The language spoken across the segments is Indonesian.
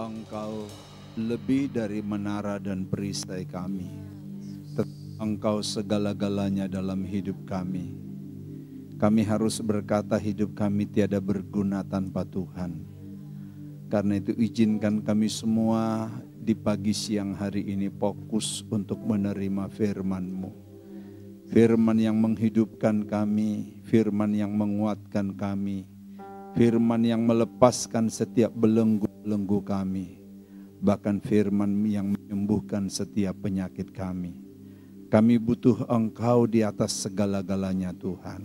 Engkau lebih dari menara dan perisai kami. Engkau segala-galanya dalam hidup kami. Kami harus berkata hidup kami tiada berguna tanpa Tuhan. Karena itu izinkan kami semua di pagi siang hari ini fokus untuk menerima firman-Mu. Firman yang menghidupkan kami, firman yang menguatkan kami, firman yang melepaskan setiap belenggu-belenggu kami, bahkan firman yang menyembuhkan setiap penyakit kami. Kami butuh Engkau di atas segala-galanya Tuhan.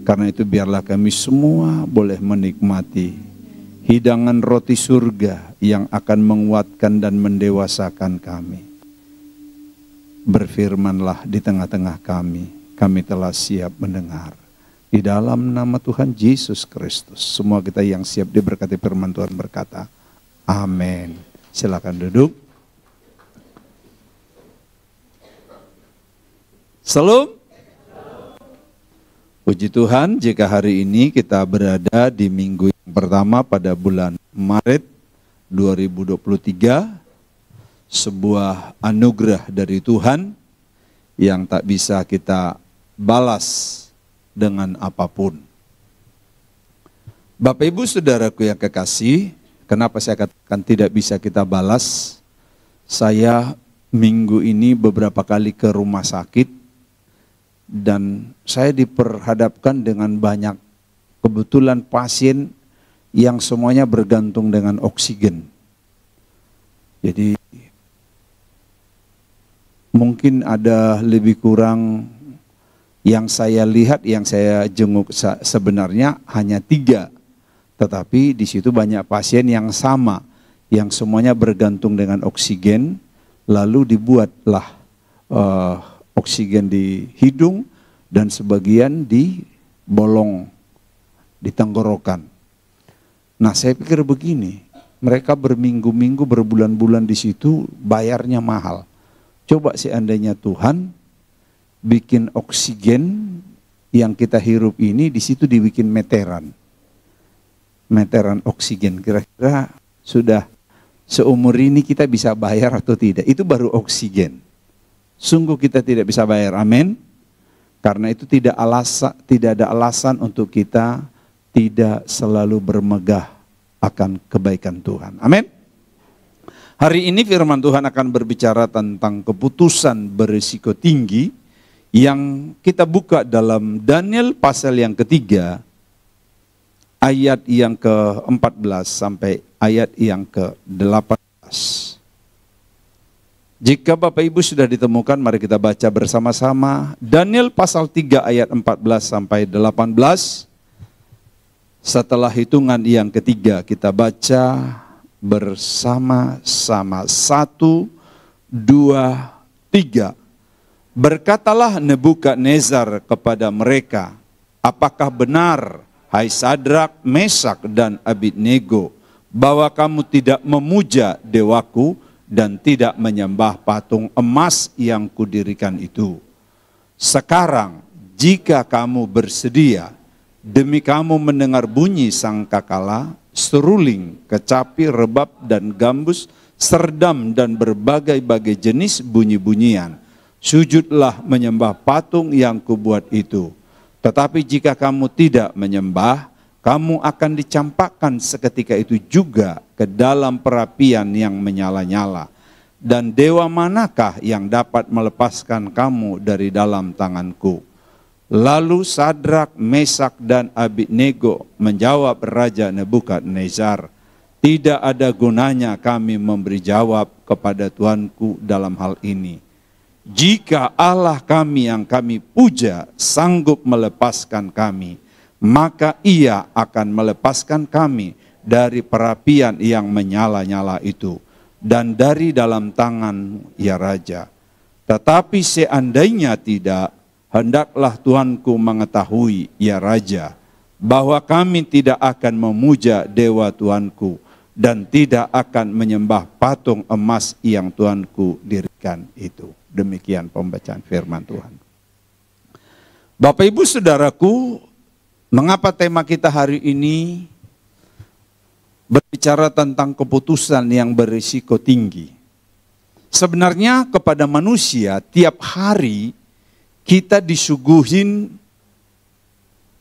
Karena itu biarlah kami semua boleh menikmati hidangan roti surga yang akan menguatkan dan mendewasakan kami. Berfirmanlah di tengah-tengah kami, kami telah siap mendengar. Di dalam nama Tuhan Yesus Kristus, semua kita yang siap diberkati firman Tuhan berkata, amin. Silakan duduk. Salam. Puji Tuhan, jika hari ini kita berada di minggu yang pertama pada bulan Maret 2023, sebuah anugerah dari Tuhan yang tak bisa kita balas dengan apapun. Bapak Ibu Saudaraku yang kekasih, kenapa saya katakan tidak bisa kita balas? Saya minggu ini beberapa kali ke rumah sakit dan saya diperhadapkan dengan banyak kebetulan pasien yang semuanya bergantung dengan oksigen. Jadi mungkin ada lebih kurang yang saya lihat, yang saya jenguk sebenarnya hanya 3. Tetapi di situ banyak pasien yang sama, yang semuanya bergantung dengan oksigen, lalu dibuatlah oksigen di hidung dan sebagian di bolong, di tenggorokan. Nah, saya pikir begini, mereka berminggu-minggu, berbulan-bulan di situ, bayarnya mahal. Coba seandainya Tuhan bikin oksigen yang kita hirup ini di situ dibikin meteran. Meteran oksigen, kira-kira sudah seumur ini kita bisa bayar atau tidak? Itu baru oksigen. Sungguh kita tidak bisa bayar, amin. Karena itu tidak ada alasan untuk kita tidak selalu bermegah akan kebaikan Tuhan, amin. Hari ini firman Tuhan akan berbicara tentang keputusan berisiko tinggi yang kita buka dalam Daniel pasal yang ketiga, ayat yang ke-14 sampai ayat yang ke-18. Jika Bapak Ibu sudah ditemukan, mari kita baca bersama-sama Daniel pasal 3 ayat 14 sampai 18. Setelah hitungan yang ketiga kita baca bersama-sama. 1, 2, 3. Berkatalah Nebukadnezar kepada mereka, apakah benar, hai Sadrak, Mesak, dan Abednego, bahwa kamu tidak memuja dewaku dan tidak menyembah patung emas yang kudirikan itu? Sekarang, jika kamu bersedia, demi kamu mendengar bunyi sangkakala, seruling, kecapi, rebab, dan gambus, serdam, dan berbagai-bagai jenis bunyi-bunyian, sujudlah menyembah patung yang kubuat itu. Tetapi jika kamu tidak menyembah, kamu akan dicampakkan seketika itu juga ke dalam perapian yang menyala-nyala. Dan dewa manakah yang dapat melepaskan kamu dari dalam tanganku? Lalu Sadrak, Mesak, dan Abednego menjawab Raja Nebukadnezar, tidak ada gunanya kami memberi jawab kepada Tuanku dalam hal ini. Jika Allah kami yang kami puja sanggup melepaskan kami, maka Ia akan melepaskan kami dari perapian yang menyala-nyala itu dan dari dalam tangan ya Raja. Tetapi seandainya tidak, hendaklah Tuanku mengetahui ya Raja, bahwa kami tidak akan memuja dewa Tuanku dan tidak akan menyembah patung emas yang Tuanku dirikan itu. Demikian pembacaan firman Tuhan. Bapak Ibu Saudaraku, mengapa tema kita hari ini berbicara tentang keputusan yang berisiko tinggi. Sebenarnya kepada manusia tiap hari kita disuguhin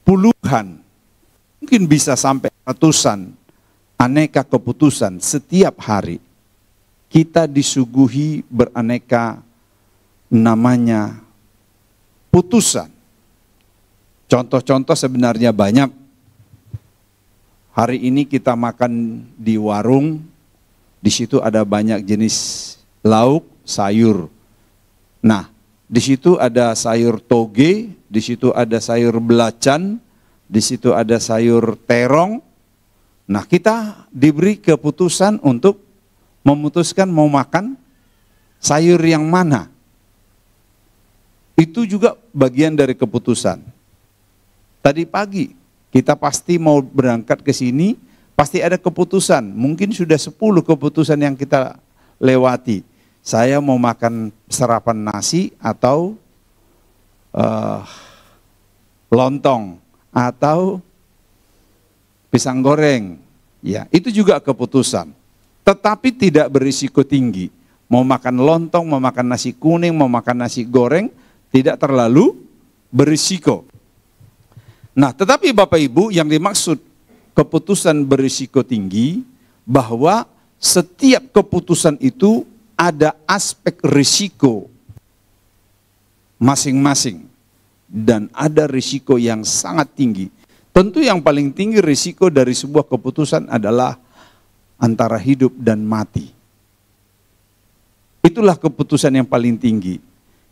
puluhan, mungkin bisa sampai ratusan aneka keputusan setiap hari. Kita disuguhi beraneka namanya putusan. Contoh-contoh sebenarnya banyak. Hari ini kita makan di warung, di situ ada banyak jenis lauk, sayur. Nah, di situ ada sayur toge, di situ ada sayur belacan, di situ ada sayur terong. Nah, kita diberi keputusan untuk memutuskan mau makan sayur yang mana. Itu juga bagian dari keputusan. Tadi pagi kita pasti mau berangkat ke sini, pasti ada keputusan. Mungkin sudah 10 keputusan yang kita lewati. Saya mau makan sarapan nasi atau lontong atau pisang goreng. Ya, itu juga keputusan. Tetapi tidak berisiko tinggi. Mau makan lontong, mau makan nasi kuning, mau makan nasi goreng, tidak terlalu berisiko. Nah, tetapi Bapak Ibu, yang dimaksud keputusan berisiko tinggi, bahwa setiap keputusan itu ada aspek risiko masing-masing. Dan ada risiko yang sangat tinggi. Tentu yang paling tinggi risiko dari sebuah keputusan adalah antara hidup dan mati. Itulah keputusan yang paling tinggi.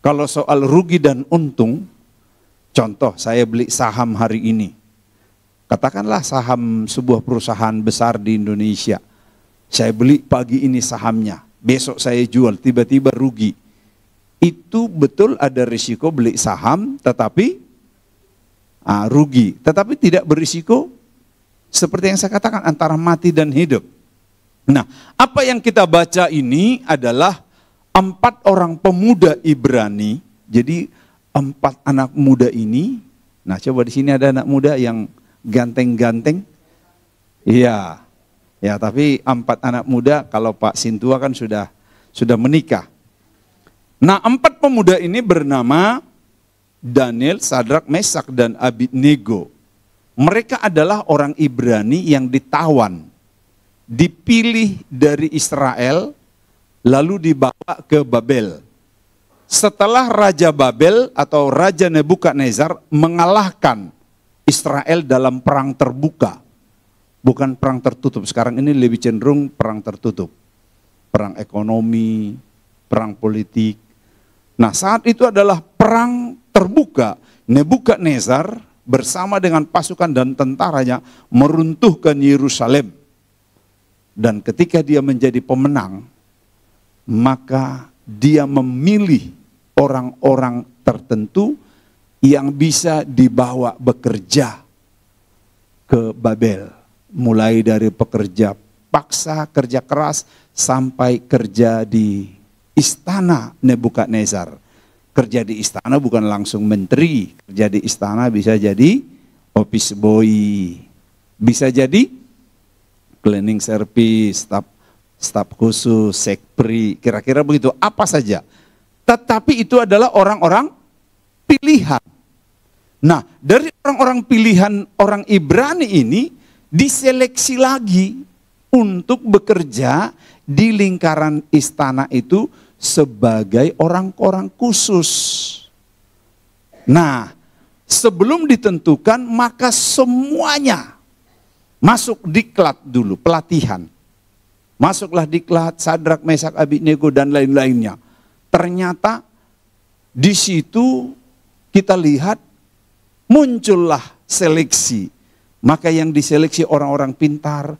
Kalau soal rugi dan untung, contoh saya beli saham hari ini. Katakanlah saham sebuah perusahaan besar di Indonesia. Saya beli pagi ini sahamnya, besok saya jual, tiba-tiba rugi. Itu betul ada risiko beli saham, tetapi rugi. Tetapi tidak berisiko seperti yang saya katakan antara mati dan hidup. Nah, apa yang kita baca ini adalah 4 orang pemuda Ibrani. Jadi 4 anak muda ini. Nah, coba di sini ada anak muda yang ganteng-ganteng. Iya. Ya, tapi 4 anak muda, kalau Pak Sintua kan sudah menikah. Nah, 4 pemuda ini bernama Daniel, Sadrak, Mesak, dan Abednego. Mereka adalah orang Ibrani yang ditawan, dipilih dari Israel, lalu dibawa ke Babel. Setelah Raja Babel atau Raja Nebukadnezar mengalahkan Israel dalam perang terbuka, bukan perang tertutup. Sekarang ini lebih cenderung perang tertutup, perang ekonomi, perang politik. Nah, saat itu adalah perang terbuka. Nebukadnezar bersama dengan pasukan dan tentaranya meruntuhkan Yerusalem. Dan ketika dia menjadi pemenang, maka dia memilih orang-orang tertentu yang bisa dibawa bekerja ke Babel. Mulai dari pekerja paksa, kerja keras, sampai kerja di istana Nebukadnezar. Kerja di istana bukan langsung menteri, kerja di istana bisa jadi office boy, bisa jadi cleaning service, staf khusus, sekpri, kira-kira begitu, apa saja. Tetapi itu adalah orang-orang pilihan. Nah, dari orang-orang pilihan orang Ibrani ini diseleksi lagi untuk bekerja di lingkaran istana itu sebagai orang-orang khusus. Nah, sebelum ditentukan maka semuanya masuk diklat dulu, pelatihan. Masuklah diklat Sadrak, Mesak, Abednego dan lain-lainnya. Ternyata di situ kita lihat muncullah seleksi. Maka yang diseleksi orang-orang pintar,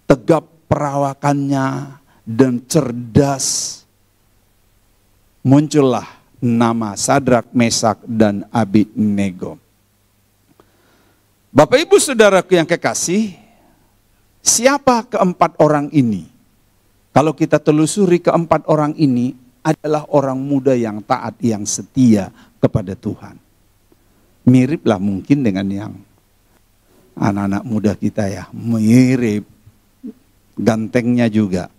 tegap perawakannya dan cerdas. Muncullah nama Sadrak, Mesak, dan Abednego. Bapak Ibu Saudaraku yang kekasih, siapa keempat orang ini? Kalau kita telusuri, keempat orang ini adalah orang muda yang taat, yang setia kepada Tuhan. Miriplah mungkin dengan yang anak-anak muda kita ya, mirip. gantengnya juga.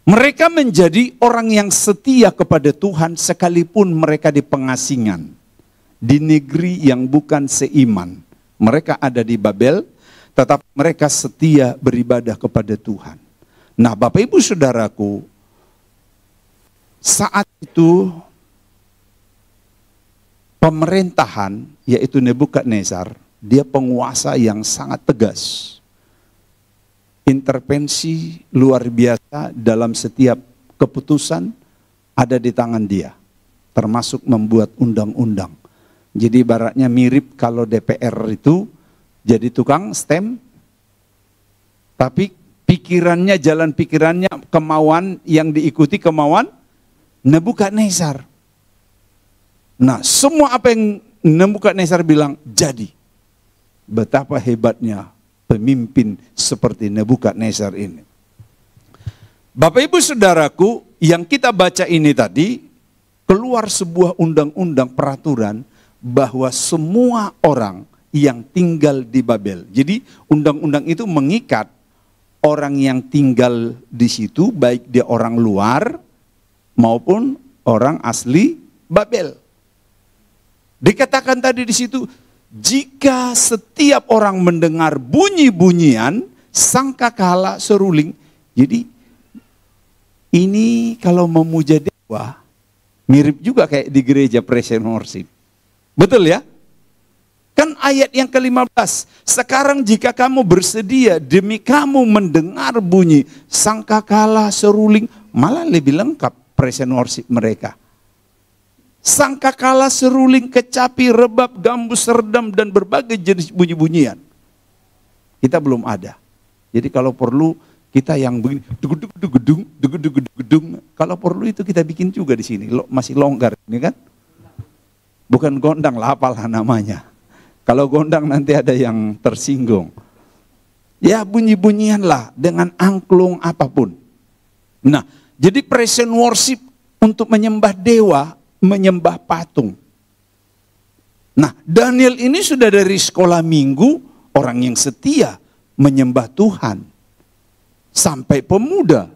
Mereka menjadi orang yang setia kepada Tuhan sekalipun mereka di pengasingan, di negeri yang bukan seiman. Mereka ada di Babel, tetapi mereka setia beribadah kepada Tuhan. Nah, Bapak Ibu Saudaraku, saat itu pemerintahan, yaitu Nebukadnezar, dia penguasa yang sangat tegas. Intervensi luar biasa dalam setiap keputusan ada di tangan dia, termasuk membuat undang-undang. Jadi ibaratnya mirip kalau DPR itu jadi tukang stem, tapi pikirannya, jalan pikirannya, kemauan yang diikuti kemauan Nebukadnezar. Nah, semua apa yang Nebukadnezar bilang jadi. Betapa hebatnya pemimpin seperti Nebukadnezar ini. Bapak Ibu Saudaraku, yang kita baca ini tadi, keluar sebuah undang-undang peraturan bahwa semua orang yang tinggal di Babel. Jadi undang-undang itu mengikat orang yang tinggal di situ, baik dia orang luar maupun orang asli Babel. Dikatakan tadi di situ, jika setiap orang mendengar bunyi-bunyian, sangkakala, seruling. Jadi ini kalau memuja dewa, mirip juga kayak di gereja praise and worship. Betul ya? Kan ayat yang ke-15, sekarang jika kamu bersedia demi kamu mendengar bunyi sangkakala, seruling, malah lebih lengkap praise and worship mereka. Sangkakala, seruling, kecapi, rebab, gambus, serdam, dan berbagai jenis bunyi-bunyian. Kita belum ada. Jadi kalau perlu kita yang begini, dugudung, kalau perlu itu kita bikin juga di sini. Masih longgar ini kan? Bukan gondang lah, apalah namanya. Kalau gondang nanti ada yang tersinggung. Ya bunyi-bunyian lah dengan angklung apapun. Nah, jadi praise and worship untuk menyembah dewa, menyembah patung. Nah, Daniel ini sudah dari sekolah minggu, orang yang setia menyembah Tuhan. Sampai pemuda.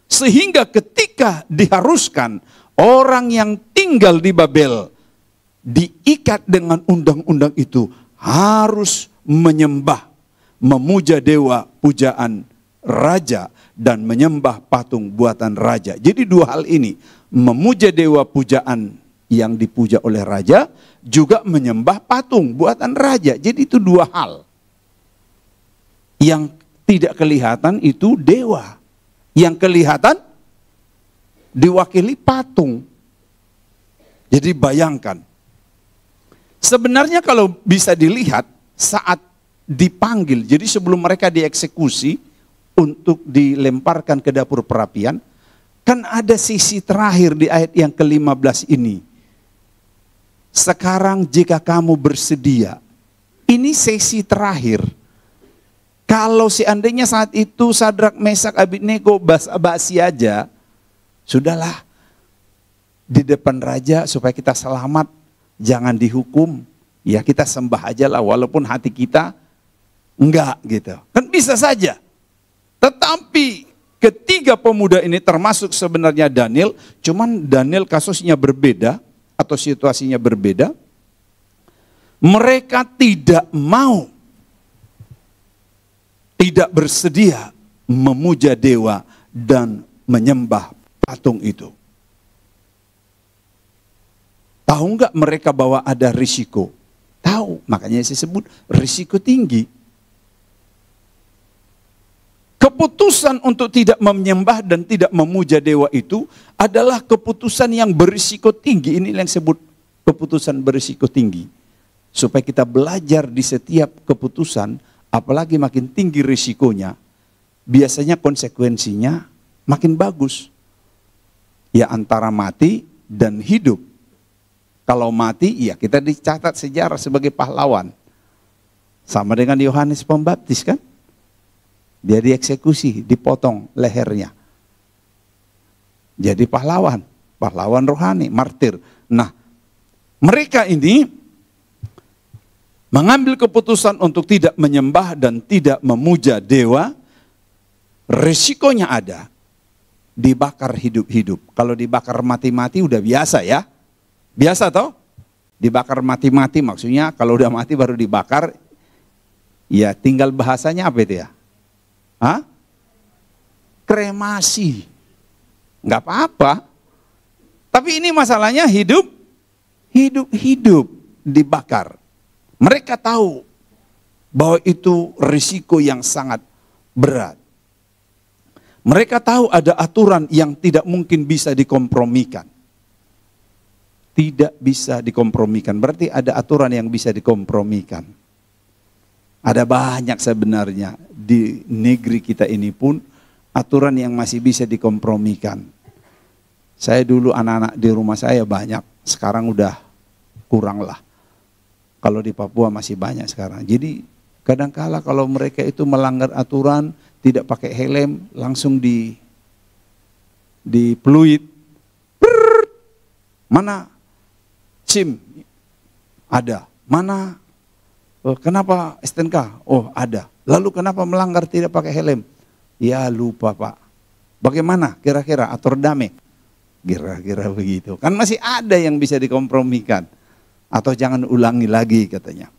Sehingga ketika diharuskan orang yang tinggal di Babel diikat dengan undang-undang itu harus menyembah, memuja dewa pujaan raja dan menyembah patung buatan raja. Jadi dua hal ini, memuja dewa pujaan yang dipuja oleh raja, juga menyembah patung buatan raja. Jadi itu dua hal. Yang tidak kelihatan itu dewa. Yang kelihatan diwakili patung. Jadi bayangkan. Sebenarnya kalau bisa dilihat saat dipanggil, jadi sebelum mereka dieksekusi untuk dilemparkan ke dapur perapian, kan ada sisi terakhir di ayat yang ke-15 ini. Sekarang jika kamu bersedia, ini sesi terakhir. Kalau seandainya saat itu Sadrak, Mesak, Abednego basa-basi aja, sudahlah di depan raja supaya kita selamat, jangan dihukum, ya kita sembah aja lah walaupun hati kita enggak gitu. Kan bisa saja. Tetapi ketiga pemuda ini termasuk sebenarnya Daniel, cuman Daniel kasusnya berbeda atau situasinya berbeda. Mereka tidak mau, tidak bersedia memuja dewa dan menyembah patung itu. Tahu nggak mereka bahwa ada risiko? Tahu, makanya saya sebut risiko tinggi. Keputusan untuk tidak menyembah dan tidak memuja dewa itu adalah keputusan yang berisiko tinggi. Ini yang disebut keputusan berisiko tinggi. Supaya kita belajar di setiap keputusan, apalagi makin tinggi risikonya, biasanya konsekuensinya makin bagus. Ya antara mati dan hidup. Kalau mati, ya kita dicatat sejarah sebagai pahlawan. Sama dengan Yohanes Pembaptis kan? Dia dieksekusi, dipotong lehernya. Jadi pahlawan, pahlawan rohani, martir. Nah, mereka ini mengambil keputusan untuk tidak menyembah dan tidak memuja dewa, Resikonya ada, dibakar hidup-hidup. Kalau dibakar mati-mati udah biasa ya. Biasa toh? Dibakar mati-mati maksudnya kalau udah mati baru dibakar. Ya tinggal bahasanya apa itu ya? Hah? Kremasi. Nggak apa-apa. Tapi ini masalahnya hidup dibakar. Mereka tahu bahwa itu risiko yang sangat berat. Mereka tahu ada aturan yang tidak mungkin bisa dikompromikan. Tidak bisa dikompromikan. Berarti ada aturan yang bisa dikompromikan. Ada banyak sebenarnya di negeri kita ini pun aturan yang masih bisa dikompromikan. Saya dulu anak-anak di rumah saya banyak. Sekarang udah kurang lah. Kalau di Papua masih banyak sekarang. Jadi kadangkala kalau mereka itu melanggar aturan, tidak pakai helm, langsung di peluit. Mana SIM? Ada. Mana? Kenapa STNK? Oh ada. Lalu kenapa melanggar tidak pakai helm? Ya lupa Pak. Bagaimana kira-kira atur damai? Kira-kira begitu. Kan masih ada yang bisa dikompromikan. Atau jangan ulangi lagi katanya.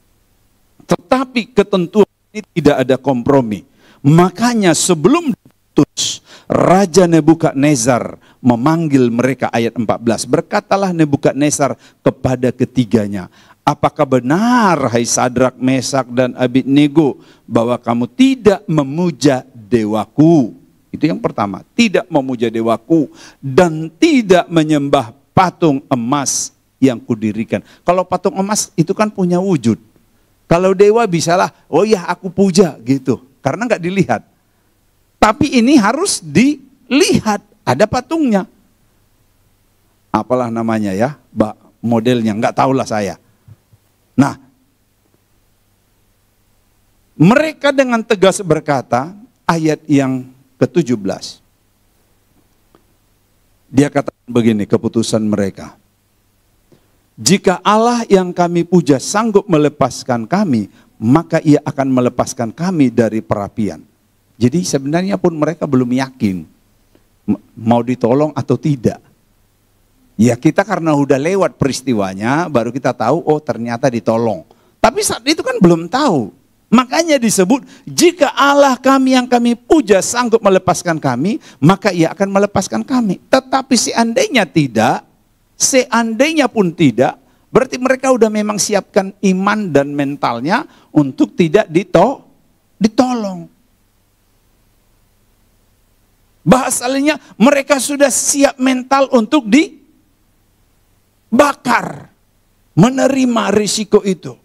Tetapi ketentuan ini tidak ada kompromi. Makanya sebelum diputus, Raja Nebukadnezar memanggil mereka ayat 14. Berkatalah Nebukadnezar kepada ketiganya, apakah benar hai Sadrak, Mesak dan Abednego bahwa kamu tidak memuja dewaku? Itu yang pertama, tidak memuja dewaku dan tidak menyembah patung emas yang kudirikan. Kalau patung emas itu kan punya wujud. Kalau dewa bisalah, oh ya aku puja gitu. Karena nggak dilihat. Tapi ini harus dilihat, ada patungnya. Apalah namanya ya, modelnya, nggak tahulah saya. Nah, mereka dengan tegas berkata, ayat yang ke-17. Dia katakan begini, keputusan mereka. Jika Allah yang kami puja sanggup melepaskan kami, maka ia akan melepaskan kami dari perapian. Jadi sebenarnya pun mereka belum yakin mau ditolong atau tidak. Ya kita karena udah lewat peristiwanya, baru kita tahu, oh ternyata ditolong. Tapi saat itu kan belum tahu. Makanya disebut, jika Allah kami yang kami puja sanggup melepaskan kami, maka ia akan melepaskan kami. Tetapi seandainya tidak, seandainya pun tidak, berarti mereka udah memang siapkan iman dan mentalnya untuk tidak ditolong. Bahasanya mereka sudah siap mental untuk dibakar, menerima risiko itu.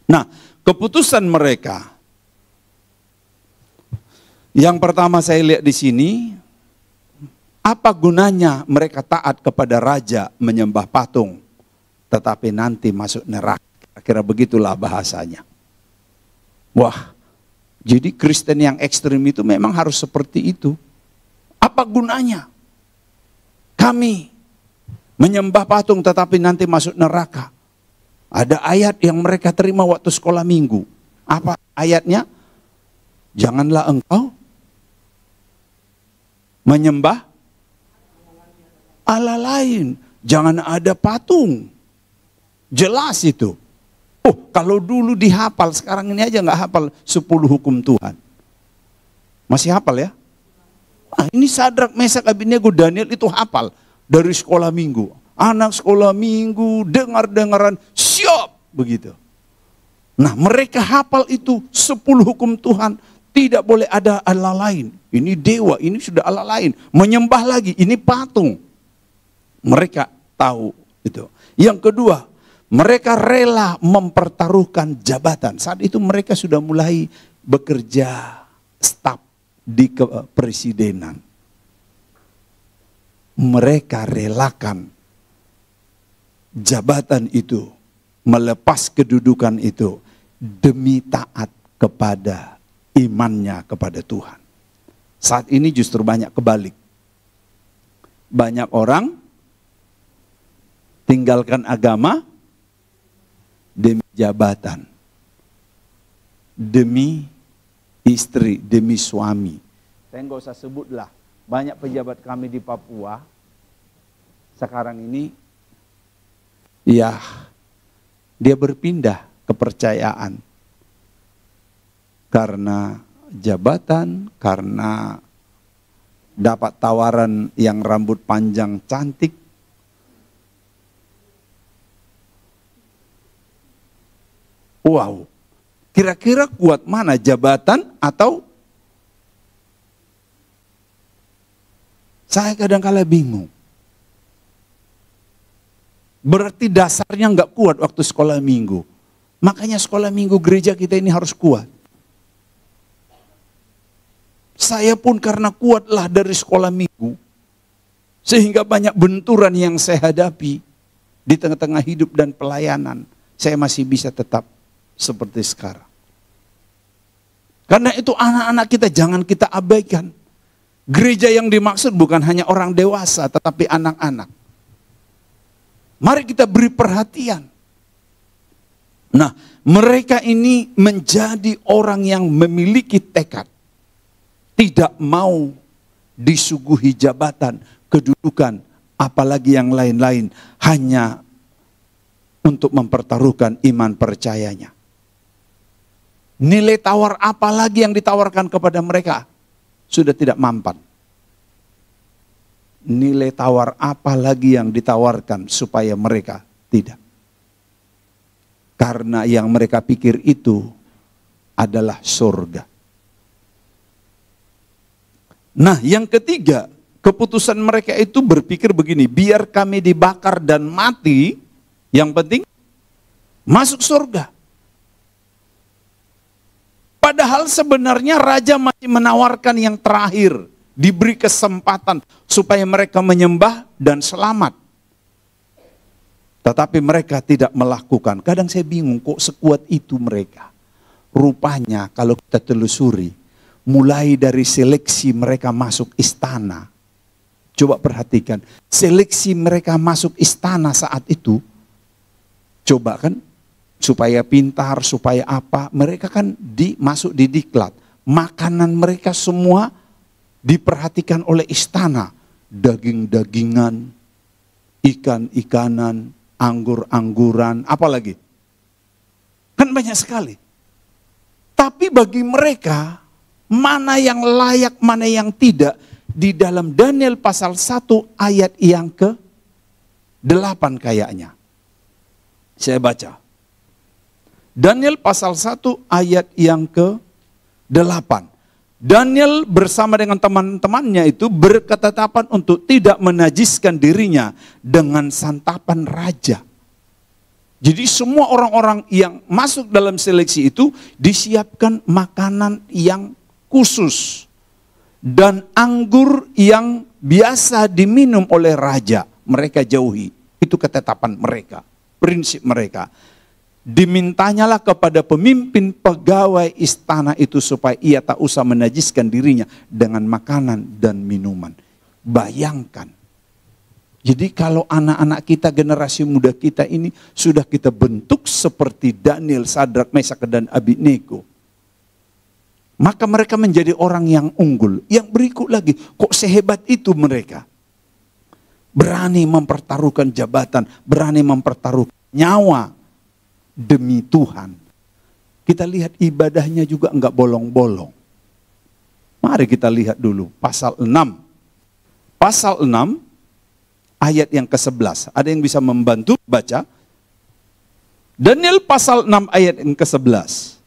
Nah, keputusan mereka, yang pertama saya lihat di sini, apa gunanya mereka taat kepada raja menyembah patung, tetapi nanti masuk neraka. Kira-kira begitulah bahasanya. Wah, jadi Kristen yang ekstrim itu memang harus seperti itu. Apa gunanya? Kami menyembah patung tetapi nanti masuk neraka. Ada ayat yang mereka terima waktu sekolah minggu. Apa ayatnya? Janganlah engkau menyembah Allah lain. Jangan ada patung. Jelas itu. Oh, kalau dulu dihafal, sekarang ini aja nggak hafal 10 hukum Tuhan. Masih hafal ya? Ah, ini Sadrak, Mesak, Abednego, Daniel itu hafal dari sekolah minggu. Anak sekolah minggu, dengar-dengaran, siap begitu. Nah, mereka hafal itu 10 hukum Tuhan. Tidak boleh ada Allah lain. Ini dewa, ini sudah Allah lain. Menyembah lagi, ini patung. Mereka tahu itu. Yang kedua, mereka rela mempertaruhkan jabatan. Saat itu mereka sudah mulai bekerja staf di kepresidenan. Mereka relakan jabatan itu, melepas kedudukan itu demi taat kepada imannya kepada Tuhan. Saat ini justru banyak kebalik. Banyak orang tinggalkan agama demi jabatan, demi istri, demi suami, Saya nggak usah sebutlah. Banyak pejabat kami di Papua sekarang ini, ya dia berpindah kepercayaan karena jabatan, karena dapat tawaran yang rambut panjang cantik. Wow, kira-kira kuat mana, jabatan atau? Saya kadang-kala bingung. Berarti dasarnya nggak kuat waktu sekolah minggu. Makanya sekolah minggu gereja kita ini harus kuat. Saya pun karena kuatlah dari sekolah minggu, sehingga banyak benturan yang saya hadapi di tengah-tengah hidup dan pelayanan. Saya masih bisa tetap seperti sekarang. Karena itu anak-anak kita jangan kita abaikan. Gereja yang dimaksud bukan hanya orang dewasa, tetapi anak-anak. Mari kita beri perhatian. Nah, mereka ini menjadi orang yang memiliki tekad. Tidak mau disuguhi jabatan, kedudukan, apalagi yang lain-lain. Hanya untuk mempertaruhkan iman percayanya. Nilai tawar apa lagi yang ditawarkan kepada mereka? Sudah tidak mampan. Nilai tawar apa lagi yang ditawarkan supaya mereka tidak? Karena yang mereka pikir itu adalah surga. Nah, yang ketiga, keputusan mereka itu berpikir begini, biar kami dibakar dan mati, yang penting masuk surga. Padahal sebenarnya raja masih menawarkan yang terakhir, diberi kesempatan supaya mereka menyembah dan selamat. Tetapi mereka tidak melakukan. Kadang saya bingung kok sekuat itu mereka. Rupanya kalau kita telusuri, mulai dari seleksi mereka masuk istana. Coba perhatikan, seleksi mereka masuk istana saat itu, coba kan, supaya pintar, supaya apa, mereka kan masuk di diklat. Makanan mereka semua diperhatikan oleh istana. Daging-dagingan, ikan-ikanan, anggur-angguran, apalagi. Kan banyak sekali. Tapi bagi mereka, mana yang layak, mana yang tidak, di dalam Daniel pasal 1 ayat yang ke-8 kayaknya. Saya baca. Daniel pasal 1 ayat yang ke-8. Daniel bersama dengan teman-temannya itu berketetapan untuk tidak menajiskan dirinya dengan santapan raja. Jadi semua orang-orang yang masuk dalam seleksi itu disiapkan makanan yang khusus. Dan anggur yang biasa diminum oleh raja, mereka jauhi. Itu ketetapan mereka, prinsip mereka. Dimintanyalah kepada pemimpin pegawai istana itu supaya ia tak usah menajiskan dirinya dengan makanan dan minuman. Bayangkan. Jadi kalau anak-anak kita, generasi muda kita ini sudah kita bentuk seperti Daniel, Sadrak, Mesak, dan Abednego. Maka mereka menjadi orang yang unggul. Yang berikut lagi, kok sehebat itu mereka? Berani mempertaruhkan jabatan, berani mempertaruhkan nyawa demi Tuhan. Kita lihat ibadahnya juga enggak bolong-bolong. Mari kita lihat dulu pasal 6. Pasal 6 ayat yang ke-11. Ada yang bisa membantu baca? Daniel pasal 6 ayat yang ke-11.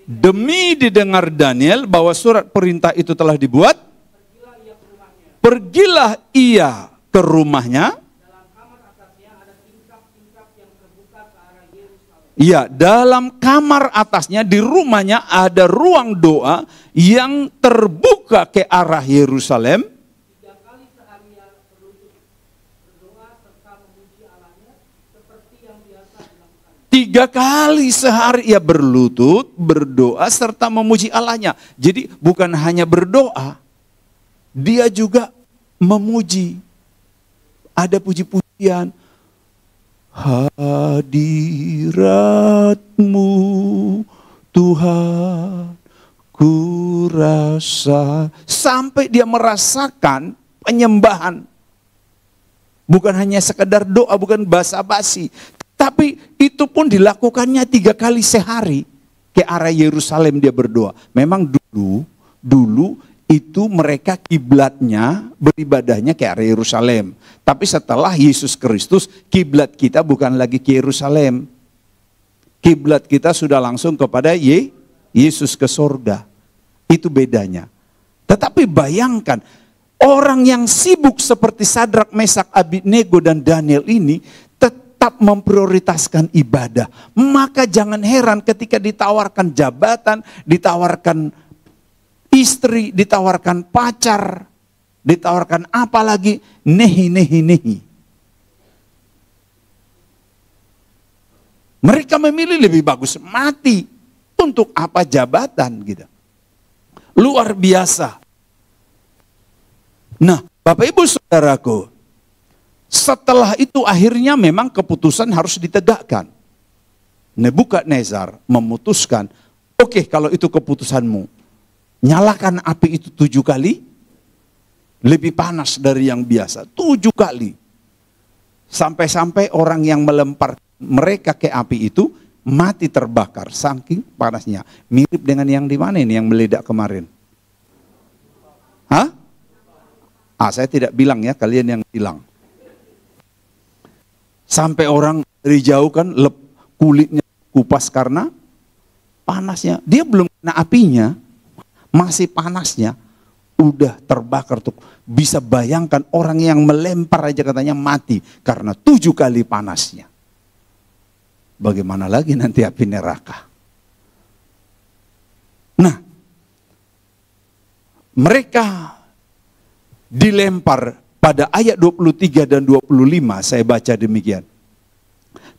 Demi didengar Daniel bahwa surat perintah itu telah dibuat, pergilah ia ke rumahnya. Ya, dalam kamar atasnya di rumahnya ada ruang doa yang terbuka ke arah Yerusalem. 3 kali seharian berdoa serta memuji Allahnya seperti yang biasa dilakukan. 3 kali sehari ia berlutut, berdoa serta memuji Allahnya. Jadi bukan hanya berdoa, dia juga memuji. Ada puji-pujian. hadirat-Mu Tuhan, ku rasa. Sampai dia merasakan penyembahan. Bukan hanya sekedar doa, bukan basa-basi. Tapi itu pun dilakukannya 3 kali sehari. Ke arah Yerusalem dia berdoa. Memang dulu itu mereka kiblatnya beribadahnya ke arah Yerusalem. Tapi setelah Yesus Kristus, kiblat kita bukan lagi ke Yerusalem. Kiblat kita sudah langsung kepada Yesus ke sorga. Itu bedanya. Tetapi bayangkan, orang yang sibuk seperti Sadrak, Mesak, Abednego dan Daniel ini tetap memprioritaskan ibadah. Maka jangan heran ketika ditawarkan jabatan, ditawarkan istri, ditawarkan pacar, ditawarkan apa lagi, nehi. Mereka memilih lebih bagus mati. Untuk apa jabatan gitu. Luar biasa. Nah, Bapak Ibu Saudaraku, setelah itu akhirnya memang keputusan harus ditegakkan. Nebukadnezar memutuskan, oke, kalau itu keputusanmu, nyalakan api itu 7 kali, lebih panas dari yang biasa, 7 kali. Sampai-sampai orang yang melempar mereka ke api itu, mati terbakar, saking panasnya. Mirip dengan yang di mana ini yang meledak kemarin? Hah? Saya tidak bilang ya, kalian yang bilang. Sampai orang dari jauh kan kulitnya kupas karena panasnya. Dia belum kena apinya, masih panasnya, udah terbakar tuh. Bisa bayangkan orang yang melempar aja katanya mati karena 7 kali panasnya. Bagaimana lagi nanti api neraka? Nah, mereka dilempar pada ayat 23 dan 25, saya baca demikian.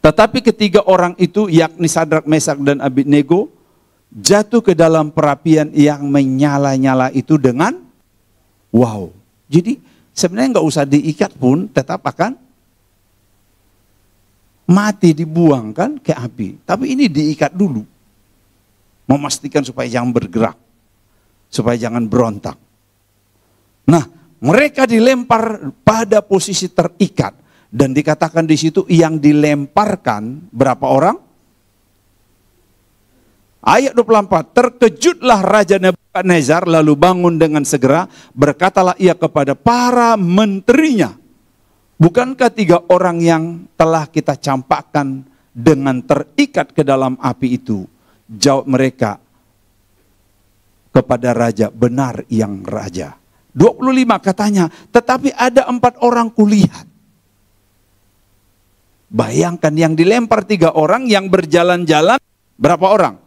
Tetapi ketiga orang itu, yakni Sadrak, Mesak dan Abednego, jatuh ke dalam perapian yang menyala-nyala itu dengan wow. Jadi sebenarnya nggak usah diikat pun, tetap akan mati, dibuangkan ke api. Tapi ini diikat dulu. Memastikan supaya jangan bergerak. Supaya jangan berontak. Nah, mereka dilempar pada posisi terikat. Dan dikatakan di situ yang dilemparkan berapa orang? Ayat 24, terkejutlah Raja Nebukadnezar lalu bangun dengan segera, berkatalah ia kepada para menterinya, bukankah 3 orang yang telah kita campakkan dengan terikat ke dalam api itu? Jawab mereka kepada raja, benar yang raja. 25 katanya, tetapi ada 4 orang kulihat. Bayangkan yang dilempar 3 orang, yang berjalan-jalan berapa orang?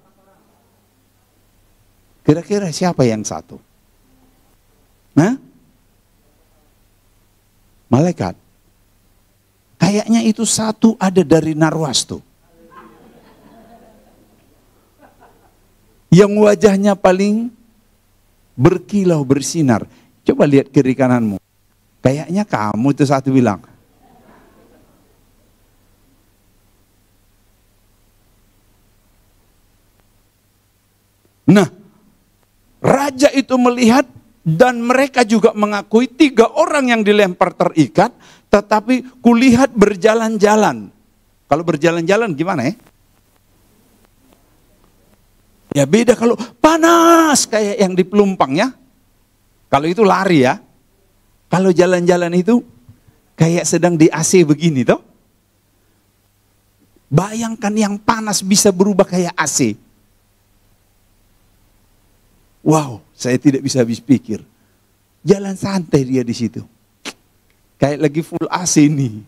Kira-kira siapa yang satu? Nah? Malaikat. Kayaknya itu satu ada dari Narwastu. Yang wajahnya paling berkilau, bersinar. Coba lihat kiri kananmu. Kayaknya kamu itu satu bilang. Nah, raja itu melihat dan mereka juga mengakui 3 orang yang dilempar terikat, tetapi kulihat berjalan-jalan. Kalau berjalan-jalan gimana ya? Ya beda kalau panas kayak yang di pelumpang ya. Kalau itu lari ya. Kalau jalan-jalan itu kayak sedang di AC begini toh. Bayangkan yang panas bisa berubah kayak AC. Wow, saya tidak bisa habis pikir. Jalan santai dia di situ. Kayak lagi full AC ini.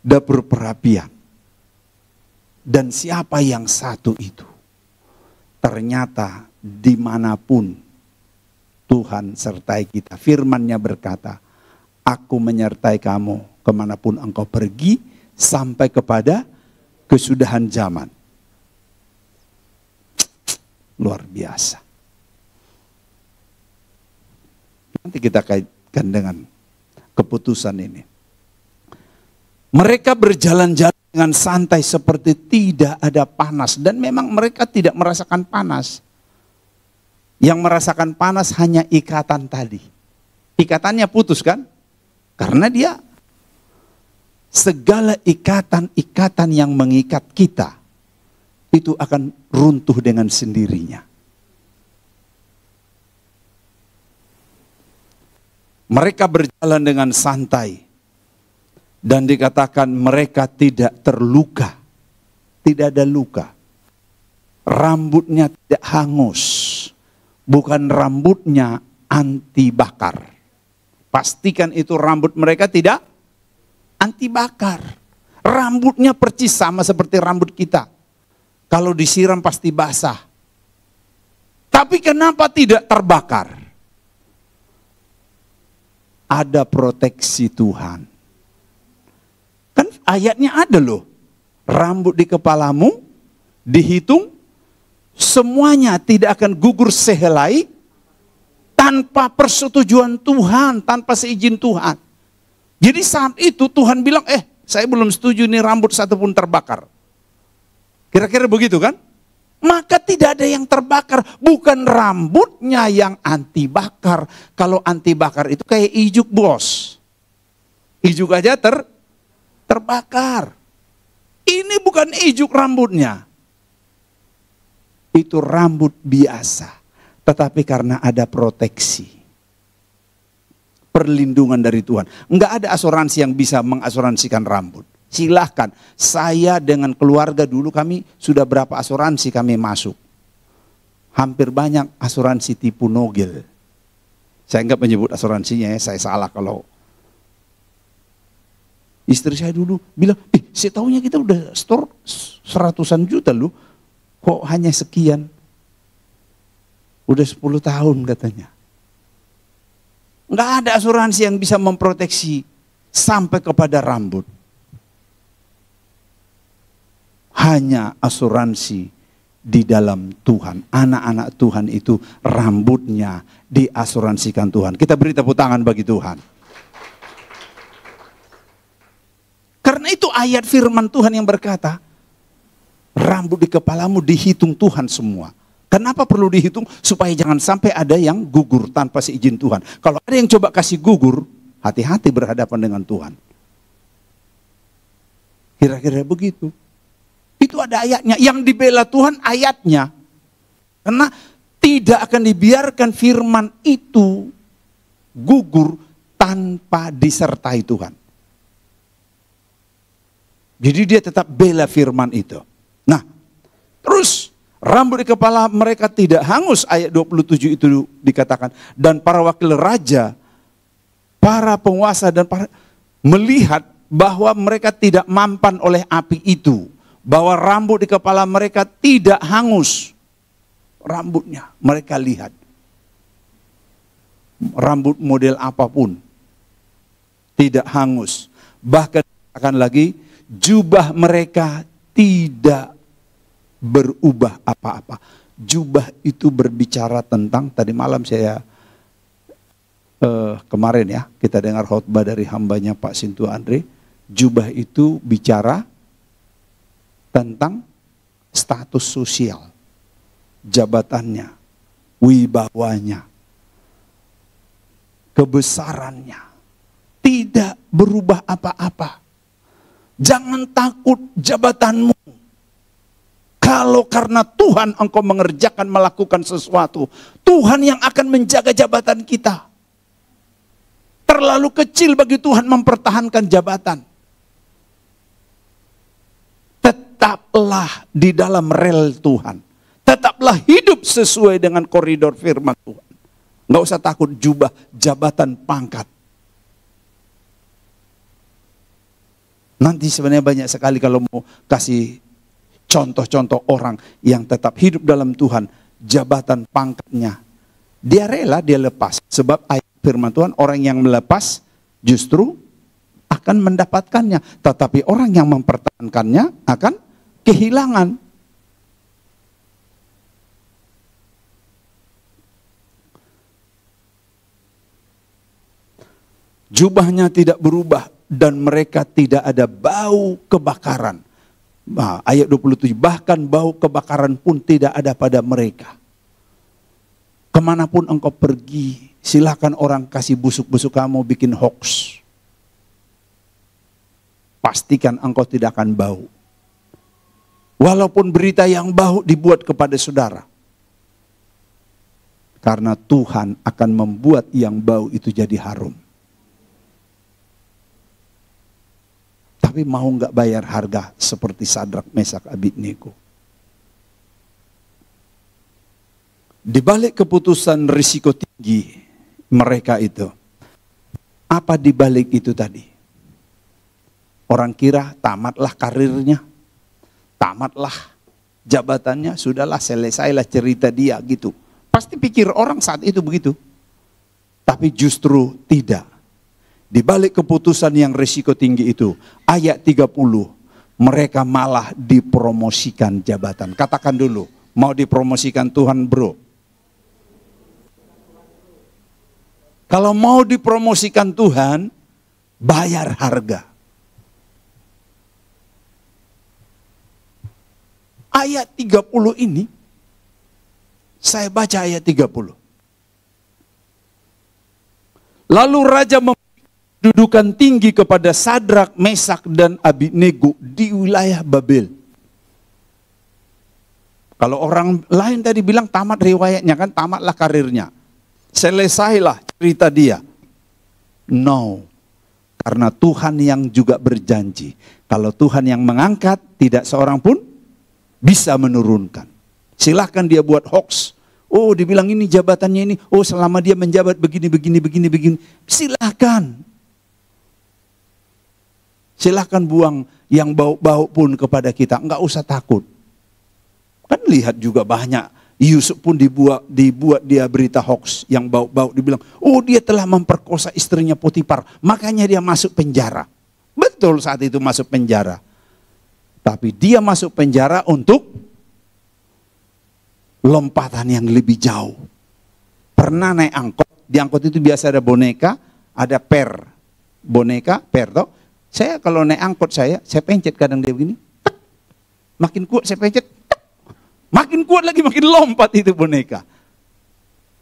Dapur perapian. Dan siapa yang satu itu? Ternyata dimanapun Tuhan sertai kita. Firman-Nya berkata, aku menyertai kamu kemanapun engkau pergi sampai kepada kesudahan zaman. Luar biasa. Nanti kita kaitkan dengan keputusan ini. Mereka berjalan-jalan dengan santai seperti tidak ada panas. Dan memang mereka tidak merasakan panas. Yang merasakan panas hanya ikatan tadi. Ikatannya putus kan? Karena dia segala ikatan-ikatan yang mengikat kita itu akan runtuh dengan sendirinya. Mereka berjalan dengan santai. Dan dikatakan mereka tidak terluka. Tidak ada luka. Rambutnya tidak hangus. Bukan rambutnya anti bakar. Pastikan itu rambut mereka tidak anti bakar. Rambutnya percis sama seperti rambut kita. Kalau disiram pasti basah. Tapi kenapa tidak terbakar? Ada proteksi Tuhan. Kan ayatnya ada loh. Rambut di kepalamu dihitung, semuanya tidak akan gugur sehelai tanpa persetujuan Tuhan, tanpa seizin Tuhan. Jadi saat itu Tuhan bilang, saya belum setuju nih rambut satu pun terbakar. Kira-kira begitu kan? Maka tidak ada yang terbakar. Bukan rambutnya yang anti bakar. Kalau anti bakar itu kayak ijuk bos. Ijuk aja terbakar. Ini bukan ijuk rambutnya. Itu rambut biasa. Tetapi karena ada proteksi. Perlindungan dari Tuhan. Enggak ada asuransi yang bisa mengasuransikan rambut. Silahkan. Saya dengan keluarga dulu kami sudah berapa asuransi kami masuk. Hampir banyak asuransi tipu nogel. Saya enggak menyebut asuransinya ya. Saya salah kalau istri saya dulu bilang, saya tahunya kita udah store 100-an juta loh. Kok hanya sekian? Udah 10 tahun katanya. Nggak ada asuransi yang bisa memproteksi sampai kepada rambut. Hanya asuransi di dalam Tuhan. Anak-anak Tuhan itu rambutnya diasuransikan Tuhan. Kita beri tepuk tangan bagi Tuhan. Karena itu ayat firman Tuhan yang berkata, rambut di kepalamu dihitung Tuhan semua. Kenapa perlu dihitung? Supaya jangan sampai ada yang gugur tanpa seizin Tuhan. Kalau ada yang coba kasih gugur, hati-hati berhadapan dengan Tuhan. Kira-kira begitu. Itu ada ayatnya. Yang dibela Tuhan ayatnya. Karena tidak akan dibiarkan firman itu gugur tanpa disertai Tuhan. Jadi dia tetap bela firman itu. Nah, terus rambut di kepala mereka tidak hangus, ayat 27 itu dikatakan. Dan para wakil raja, para penguasa dan para melihat bahwa mereka tidak mampan oleh api itu. Bahwa rambut di kepala mereka tidak hangus. Rambutnya mereka lihat. Rambut model apapun tidak hangus. Bahkan akan lagi jubah mereka tidak berubah apa-apa. Jubah itu berbicara tentang, tadi malam saya kemarin ya, kita dengar khotbah dari hambanya Pak Sintu Andre. Jubah itu bicara tentang status sosial, jabatannya, wibawanya, kebesarannya. Tidak berubah apa-apa. Jangan takut jabatanmu. Kalau karena Tuhan engkau mengerjakan, melakukan sesuatu, Tuhan yang akan menjaga jabatan kita. Terlalu kecil bagi Tuhan mempertahankan jabatan. Tetaplah di dalam rel Tuhan. Tetaplah hidup sesuai dengan koridor firman Tuhan. Nggak usah takut jubah, jabatan, pangkat. Nanti sebenarnya banyak sekali kalau mau kasih contoh-contoh orang yang tetap hidup dalam Tuhan, jabatan pangkatnya, dia rela, dia lepas. Sebab ayat firman Tuhan, orang yang melepas justru akan mendapatkannya. Tetapi orang yang mempertahankannya akan kehilangan. Jubahnya tidak berubah dan mereka tidak ada bau kebakaran. Nah, ayat 27, bahkan bau kebakaran pun tidak ada pada mereka. Kemanapun engkau pergi, silakan orang kasih busuk-busuk kamu bikin hoax. Pastikan engkau tidak akan bau. Walaupun berita yang bau dibuat kepada saudara. Karena Tuhan akan membuat yang bau itu jadi harum. Tapi mau nggak bayar harga seperti Sadrak, Mesak, Abednego? Di balik keputusan risiko tinggi mereka itu, apa di balik itu tadi? Orang kira tamatlah karirnya, tamatlah jabatannya, sudahlah selesailah cerita dia gitu. Pasti pikir orang saat itu begitu. Tapi justru tidak. Di balik keputusan yang risiko tinggi itu, ayat 30, mereka malah dipromosikan jabatan. Katakan dulu, mau dipromosikan Tuhan bro? Kalau mau dipromosikan Tuhan, bayar harga. Ayat 30 ini, saya baca ayat 30. Lalu raja memberi kedudukan tinggi kepada Sadrak, Mesak, dan Abednego di wilayah Babel. Kalau orang lain tadi bilang tamat riwayatnya kan, tamatlah karirnya. Selesailah cerita dia. No. Karena Tuhan yang juga berjanji. Kalau Tuhan yang mengangkat, tidak seorang pun bisa menurunkan. Silahkan dia buat hoax. Oh, dibilang ini jabatannya ini. Oh, selama dia menjabat begini. Silahkan. Silahkan buang yang bau-bau pun kepada kita. Enggak usah takut. Kan lihat juga banyak. Yusuf pun dibuat dia berita hoax yang bau-bau. Dibilang, oh dia telah memperkosa istrinya Potifar. Makanya dia masuk penjara. Betul saat itu masuk penjara. Tapi dia masuk penjara untuk lompatan yang lebih jauh. Pernah naik angkot, di angkot itu biasa ada boneka, ada per. Boneka, per toh. Saya kalau naik angkot saya pencet kadang dia begini. Tak. Makin kuat saya pencet. Tak. Makin kuat lagi, makin lompat itu boneka.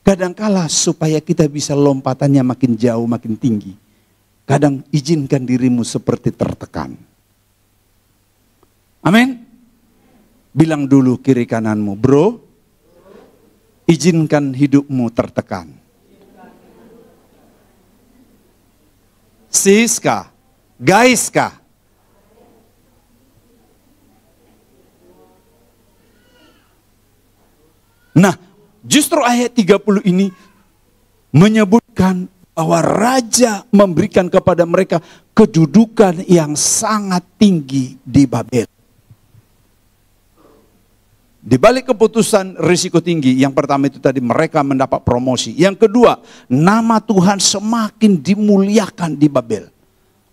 Kadangkala supaya kita bisa lompatannya makin jauh, makin tinggi. Kadang izinkan dirimu seperti tertekan. Amin. Bilang dulu kiri kananmu, bro, izinkan hidupmu tertekan. Siska, gaiska. Nah, justru ayat 30 ini menyebutkan bahwa raja memberikan kepada mereka kedudukan yang sangat tinggi di Babel. Di balik keputusan risiko tinggi, yang pertama itu tadi mereka mendapat promosi. Yang kedua, nama Tuhan semakin dimuliakan di Babel.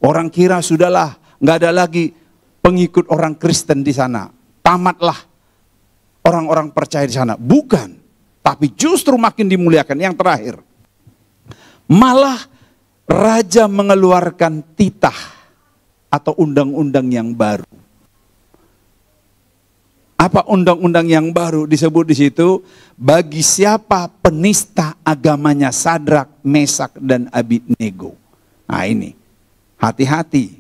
Orang kira sudahlah, nggak ada lagi pengikut orang Kristen di sana. Tamatlah orang-orang percaya di sana. Bukan, tapi justru makin dimuliakan. Yang terakhir, malah raja mengeluarkan titah atau undang-undang yang baru. Apa undang-undang yang baru disebut di situ? Bagi siapa penista agamanya Sadrak, Mesak, dan Abednego. Nah ini, hati-hati.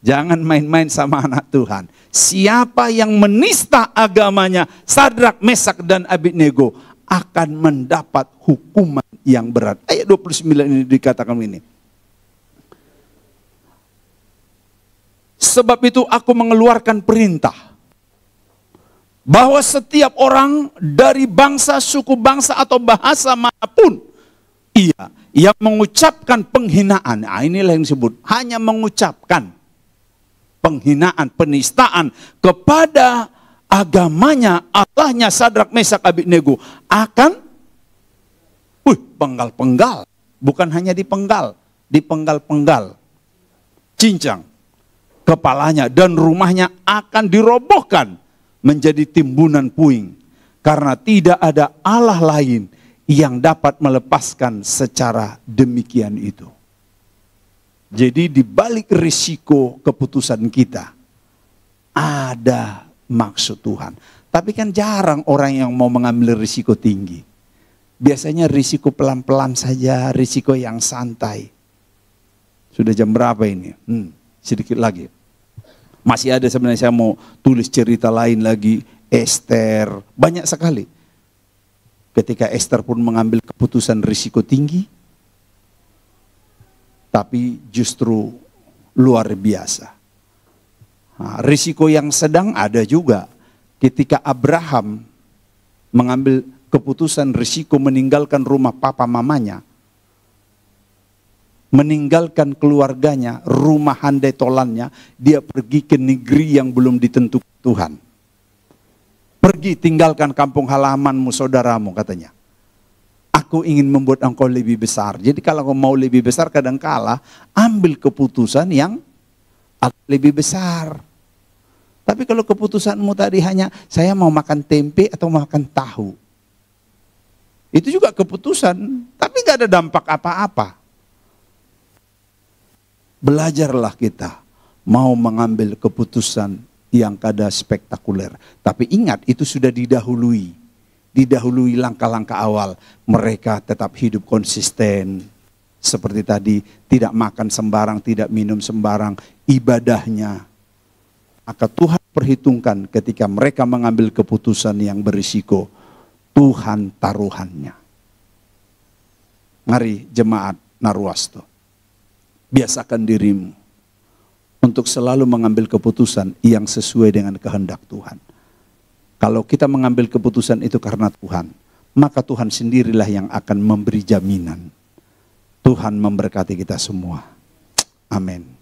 Jangan main-main sama anak Tuhan. Siapa yang menista agamanya Sadrak, Mesak, dan Abednego akan mendapat hukuman yang berat. Ayat 29 ini dikatakan ini. Sebab itu aku mengeluarkan perintah bahwa setiap orang dari bangsa, suku bangsa atau bahasa manapun yang mengucapkan penghinaan. Nah, inilah yang disebut hanya mengucapkan penghinaan, penistaan kepada agamanya, Allahnya Sadrak, Mesak, Abednego akan penggal-penggal. Bukan hanya dipenggal, dipenggal-penggal. Cincang kepalanya dan rumahnya akan dirobohkan menjadi timbunan puing. Karena tidak ada Allah lain yang dapat melepaskan secara demikian itu. Jadi di balik risiko keputusan kita ada maksud Tuhan. Tapi kan jarang orang yang mau mengambil risiko tinggi. Biasanya risiko pelan-pelan saja, risiko yang santai. Sudah jam berapa ini? Sedikit lagi. Masih ada sebenarnya, saya mau tulis cerita lain lagi. Esther, banyak sekali. Ketika Esther pun mengambil keputusan risiko tinggi, tapi justru luar biasa. Nah, risiko yang sedang ada juga. Ketika Abraham mengambil keputusan risiko meninggalkan rumah papa mamanya, meninggalkan keluarganya, rumah handai tolannya, dia pergi ke negeri yang belum ditentukan Tuhan. Pergi tinggalkan kampung halamanmu, saudaramu, katanya. Aku ingin membuat engkau lebih besar. Jadi kalau kau mau lebih besar, kadangkala ambil keputusan yang lebih besar. Tapi kalau keputusanmu tadi hanya saya mau makan tempe atau makan tahu, itu juga keputusan, tapi gak ada dampak apa-apa. Belajarlah kita mau mengambil keputusan yang kada spektakuler. Tapi ingat, itu sudah didahului langkah-langkah awal. Mereka tetap hidup konsisten. Seperti tadi, tidak makan sembarang, tidak minum sembarang, ibadahnya. Maka Tuhan perhitungkan ketika mereka mengambil keputusan yang berisiko, Tuhan taruhannya. Mari jemaat Narwasto, biasakan dirimu untuk selalu mengambil keputusan yang sesuai dengan kehendak Tuhan. Kalau kita mengambil keputusan itu karena Tuhan, maka Tuhan sendirilah yang akan memberi jaminan. Tuhan memberkati kita semua. Amin.